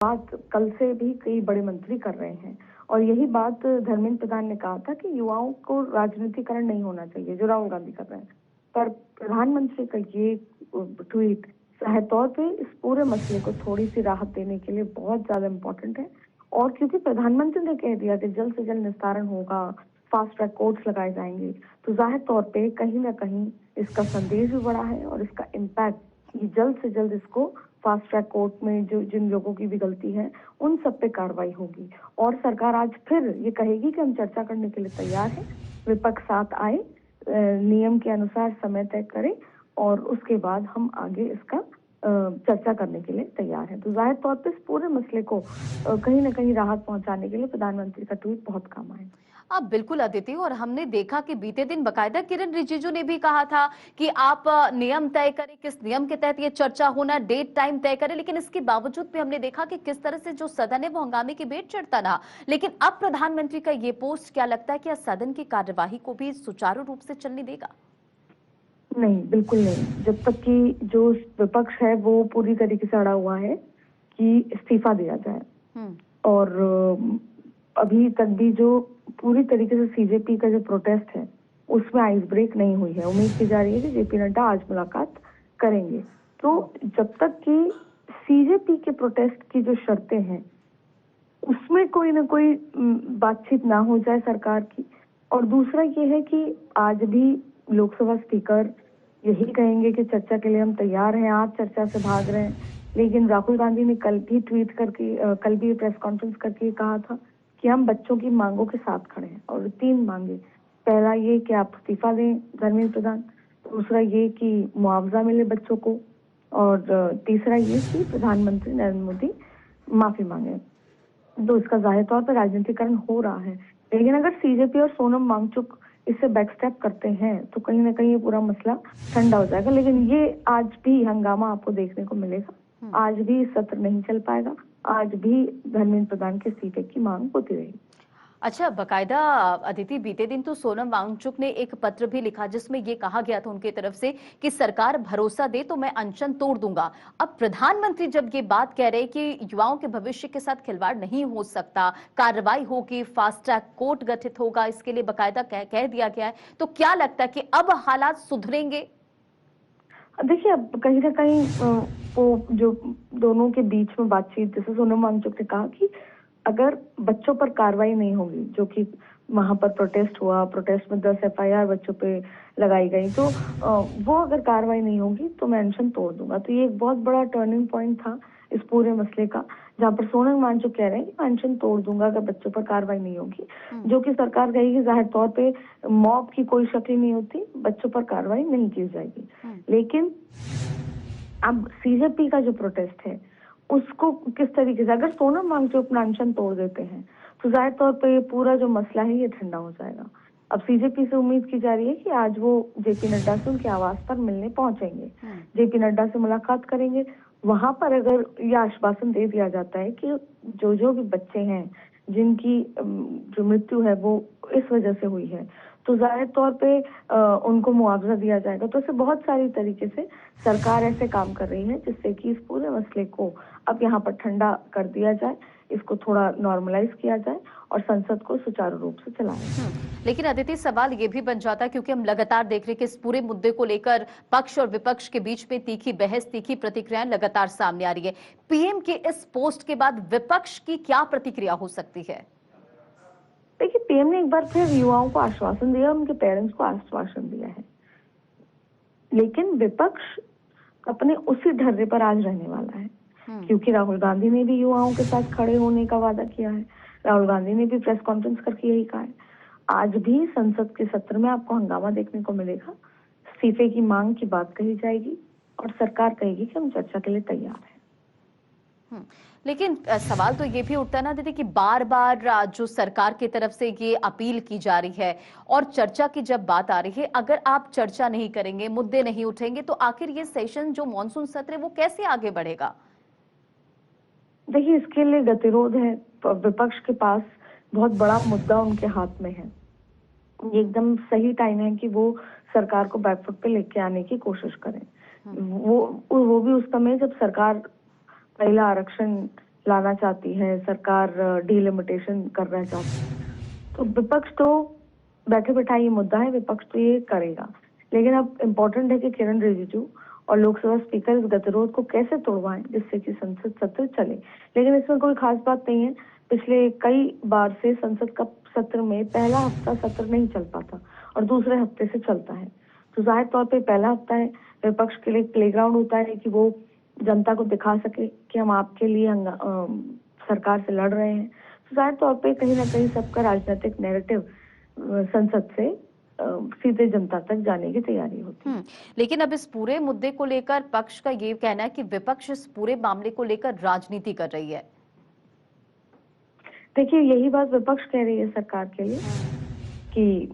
बात कल से भी कई बड़े मंत्री कर रहे हैं और यही बात धर्मेंद्र प्रधान ने कहा था कि युवाओं को राजनीतिकरण नहीं होना चाहिए, जो राहुल गांधी कर रहे हैं। पर प्रधानमंत्री का ये ट्वीट सही तौर पे इस पूरे मसले को थोड़ी सी राहत देने के लिए बहुत ज्यादा इम्पोर्टेंट है। और क्योंकि प्रधानमंत्री ने कह दिया कि जल्द से जल्द निस्तारण होगा, फास्ट ट्रैक कोर्ट्स लगाए जाएंगे, तो जाहिर तौर पे कहीं ना कहीं इसका संदेश भी बड़ा है और इसका इम्पैक्ट जल्द से जल्द इसको फास्ट ट्रैक कोर्ट में जो जिन लोगों की भी गलती है उन सब पे कार्रवाई होगी। और सरकार आज फिर ये कहेगी कि हम चर्चा करने के लिए तैयार हैं, विपक्ष साथ आए, नियम के अनुसार समय तय करें और उसके बाद हम आगे इसका चर्चा करने के लिए तैयार हैं। तो जाहिर तौर पर इस पूरे मसले को कहीं ना कहीं राहत पहुंचाने के लिए प्रधानमंत्री का ट्वीट बहुत काम आएगा। अब बिल्कुल अदिति, और हमने देखा कि बीते दिन बकायदा किरण रिजिजू ने भी कहा था कि आप नियम तय करें, किस नियम के तहत ये चर्चा होना, डेट टाइम तय करें, लेकिन इसके बावजूद भी हमने देखा कि किस तरह से जो सदन है वो हंगामे की भेंट चढ़ता रहा। लेकिन अब प्रधानमंत्री का ये पोस्ट, क्या लगता है कि सदन की कार्यवाही को भी सुचारू रूप से चलने देगा? नहीं, बिल्कुल नहीं। जब तक कि जो विपक्ष है वो पूरी तरीके से अड़ा हुआ है कि इस्तीफा दिया जाए और अभी तक भी जो पूरी तरीके से सीजेपी का जो प्रोटेस्ट है उसमें आइस ब्रेक नहीं हुई है। उम्मीद की जा रही है कि जेपी नड्डा आज मुलाकात करेंगे। तो जब तक कि सीजेपी के प्रोटेस्ट की जो शर्तें हैं उसमें कोई ना कोई बातचीत ना हो जाए सरकार की, और दूसरा ये है कि आज भी लोकसभा स्पीकर यही कहेंगे कि चर्चा के लिए हम तैयार हैं, आप चर्चा से भाग रहे हैं। लेकिन राहुल गांधी ने कल भी ट्वीट करके, कल भी प्रेस कॉन्फ्रेंस करके कहा था कि हम बच्चों की मांगों के साथ खड़े हैं, और 3 मांगे। पहला ये कि आप इस्तीफा दें धर्मेंद्र प्रधान, दूसरा ये कि मुआवजा मिले बच्चों को, और तीसरा ये कि प्रधानमंत्री नरेंद्र मोदी माफी मांगे। तो इसका जाहिर तौर पर राजनीतिकरण हो रहा है। लेकिन अगर सीजेपी और सोनम वांगचुक इससे बैकस्टेप करते हैं तो कहीं ना कहीं ये पूरा मसला ठंडा हो जाएगा। लेकिन ये आज भी हंगामा आपको देखने को मिलेगा, आज भी सत्र नहीं चल पाएगा, आज भी धर्मेंद्र प्रधान के इस्तीफे की मांग होती रहेगी। अच्छा, बकायदा अदिति, बीते दिन तो सोनम वांगचुक ने एक पत्र भी लिखा जिसमें ये कहा गया था उनकी तरफ से कि सरकार भरोसा दे तो मैं अनशन तोड़ दूंगा। अब प्रधानमंत्री जब ये बात कह रहे हैं कि युवाओं के भविष्य के साथ खिलवाड़ नहीं हो सकता, कार्रवाई होगी, फास्ट ट्रैक कोर्ट गठित होगा, इसके लिए बकायदा कह दिया गया है, तो क्या लगता है कि अब हालात सुधरेंगे? देखिए, अब कहीं ना कहीं वो जो दोनों के बीच में बातचीत, जैसे सोनम वांगचुक ने कहा कि अगर बच्चों पर कार्रवाई नहीं होगी, जो कि वहां पर प्रोटेस्ट हुआ, प्रोटेस्ट में 10 एफआईआर बच्चों पे लगाई गई, तो वो अगर कार्रवाई नहीं होगी तो मैं अनशन तोड़ दूंगा। तो ये एक बहुत बड़ा टर्निंग पॉइंट था इस पूरे मसले का, जहाँ पर सोनम वांगचुक कह रहे हैं कि मैं अनशन तोड़ दूंगा अगर बच्चों पर कार्रवाई नहीं होगी। जो कि सरकार कहेगी जाहिर तौर पे मॉब की कोई शक्ल नहीं होती, बच्चों पर कार्रवाई नहीं की जाएगी। लेकिन अब सीजेपी का जो प्रोटेस्ट है उसको किस तरीके से, अगर सोनम वांगचुक अपना अनशन तोड़ देते हैं तो जाहिर तौर पे ये पूरा जो मसला है ये ठंडा हो जाएगा। अब सीजेपी से उम्मीद की जा रही है कि आज वो जेपी नड्डा से उनके आवास पर मिलने पहुंचेंगे, जेपी नड्डा से मुलाकात करेंगे। वहां पर अगर यह आश्वासन दे दिया जाता है कि जो भी बच्चे हैं जिनकी जो मृत्यु है वो इस वजह से हुई है, तो जाहिर तौर पे उनको मुआवजा दिया जाएगा। तो ऐसे बहुत सारी तरीके से सरकार ऐसे काम कर रही है जिससे कि इस पूरे मसले को अब यहाँ पर ठंडा कर दिया जाए, इसको थोड़ा नॉर्मलाइज किया जाए और संसद को सुचारू रूप से चलाया जाए। लेकिन अदिति, सवाल ये भी बन जाता है, क्योंकि हम लगातार देख रहे हैं कि इस पूरे मुद्दे को लेकर पक्ष और विपक्ष के बीच में तीखी बहस, तीखी प्रतिक्रियाएं लगातार सामने आ रही है। पीएम के इस पोस्ट के बाद विपक्ष की क्या प्रतिक्रिया हो सकती है? देखिए, पीएम ने एक बार फिर युवाओं को आश्वासन दिया, उनके पेरेंट्स को आश्वासन दिया है, लेकिन विपक्ष अपने उसी ढर्रे पर आज रहने वाला है। क्योंकि राहुल गांधी ने भी युवाओं के साथ खड़े होने का वादा किया है, राहुल गांधी ने भी प्रेस कॉन्फ्रेंस करके यही कहा है। आज भी संसद के सत्र में आपको हंगामा देखने को मिलेगा, इस्तीफे की मांग की बात कही जाएगी और सरकार कहेगी कि हम चर्चा के लिए तैयार हैं। लेकिन सवाल तो ये भी उठता है ना दीदी कि बार बार जो सरकार की तरफ से ये अपील की जा रही है और चर्चा की जब बात आ रही है, अगर आप चर्चा नहीं करेंगे, मुद्दे नहीं उठेंगे, तो आखिर ये सेशन जो मॉनसून सत्र है वो कैसे आगे बढ़ेगा? देखिए, इसके लिए गतिरोध है, विपक्ष के पास बहुत बड़ा मुद्दा उनके हाथ में है। ये एकदम सही टाइम है कि वो सरकार को बैकफुट पे लेके आने की कोशिश करें। वो भी उस समय जब सरकार महिला आरक्षण लाना चाहती है, सरकार डिलिमिटेशन करना चाहती है। तो विपक्ष तो बैठे बैठा ये मुद्दा है, विपक्ष तो ये करेगा। लेकिन अब इम्पोर्टेंट है कि किरण रिजिजू और लोकसभा स्पीकर इस गतिरोध को कैसे तोड़वाएं जिससे कि संसद सत्र चले। लेकिन इसमें कोई खास बात नहीं है, पिछले कई बार से संसद का सत्र में पहला हफ्ता सत्र नहीं चल पाता और दूसरे हफ्ते से चलता है। तो जाहिर तौर पे पहला हफ्ता है, विपक्ष के लिए प्लेग्राउंड होता है कि वो जनता को दिखा सके कि हम आपके लिए सरकार से लड़ रहे हैं। तो जाहिर तौर पे कहीं ना कहीं सबका राजनीतिक नैरेटिव संसद से सीधे जनता तक जाने की तैयारी होती है। लेकिन अब इस पूरे मुद्दे को लेकर पक्ष का ये कहना है कि विपक्ष इस पूरे मामले को लेकर राजनीति कर रही है। देखिए, यही बात विपक्ष कह रही है सरकार के लिए कि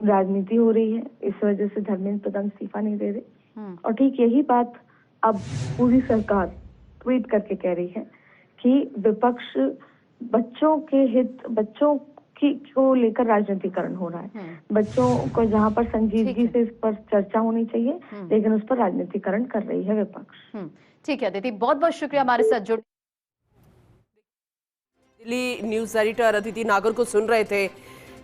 राजनीति हो रही है, इस वजह से धर्मेंद्र प्रधान इस्तीफा नहीं दे रहे। और ठीक यही बात अब पूरी सरकार ट्वीट करके कह रही है कि विपक्ष बच्चों के हित, बच्चों को लेकर राजनीतिकरण हो रहा है। बच्चों को जहां पर संजीदगी से इस पर चर्चा होनी चाहिए, लेकिन उस पर राजनीतिकरण कर रही है विपक्ष। ठीक है अदिति, बहुत बहुत शुक्रिया हमारे साथ जुड़। दिल्ली न्यूज एडिटर अदिति नागर को सुन रहे थे,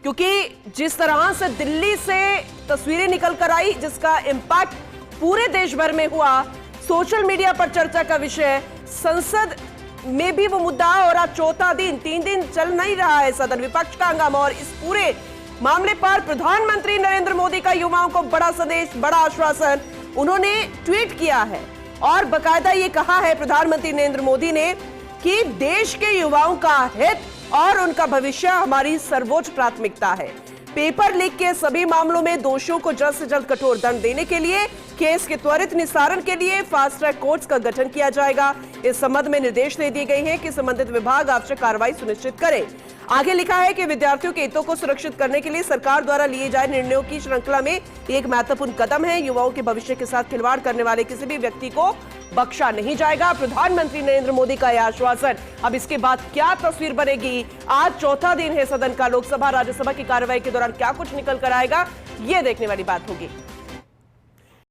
क्योंकि जिस तरह से दिल्ली से तस्वीरें निकल कर आई जिसका इम्पैक्ट पूरे देश भर में हुआ, सोशल मीडिया पर चर्चा का विषय, संसद में भी वो मुद्दा, और आज चौथा दिन, 3 दिन चल नहीं रहा है सदन, विपक्ष का हंगामा। और इस पूरे मामले पर प्रधानमंत्री नरेंद्र मोदी का युवाओं को बड़ा संदेश, बड़ा आश्वासन उन्होंने ट्वीट किया है और बाकायदा ये कहा है प्रधानमंत्री नरेंद्र मोदी ने कि देश के युवाओं का हित और उनका भविष्य हमारी सर्वोच्च प्राथमिकता है। पेपर लीक के सभी मामलों में दोषियों को जल्द से जल्द कठोर दंड देने के लिए केस के त्वरित निस्तारण के लिए फास्ट ट्रैक कोर्ट्स का गठन किया जाएगा। इस संबंध में निर्देश दे दिए गए हैं कि संबंधित विभाग आवश्यक कार्रवाई सुनिश्चित करे। आगे लिखा है कि विद्यार्थियों के हितों को सुरक्षित करने के लिए सरकार द्वारा लिए जाए निर्णयों की श्रृंखला में एक महत्वपूर्ण कदम है। युवाओं के भविष्य के साथ खिलवाड़ करने वाले किसी भी व्यक्ति को बख्शा नहीं जाएगा। प्रधानमंत्री नरेंद्र मोदी का यह आश्वासन। अब इसके बाद क्या तस्वीर बनेगी? आज चौथा दिन है सदन का, लोकसभा राज्यसभा की कार्रवाई के दौरान क्या कुछ निकल कर आएगा, ये देखने वाली बात होगी।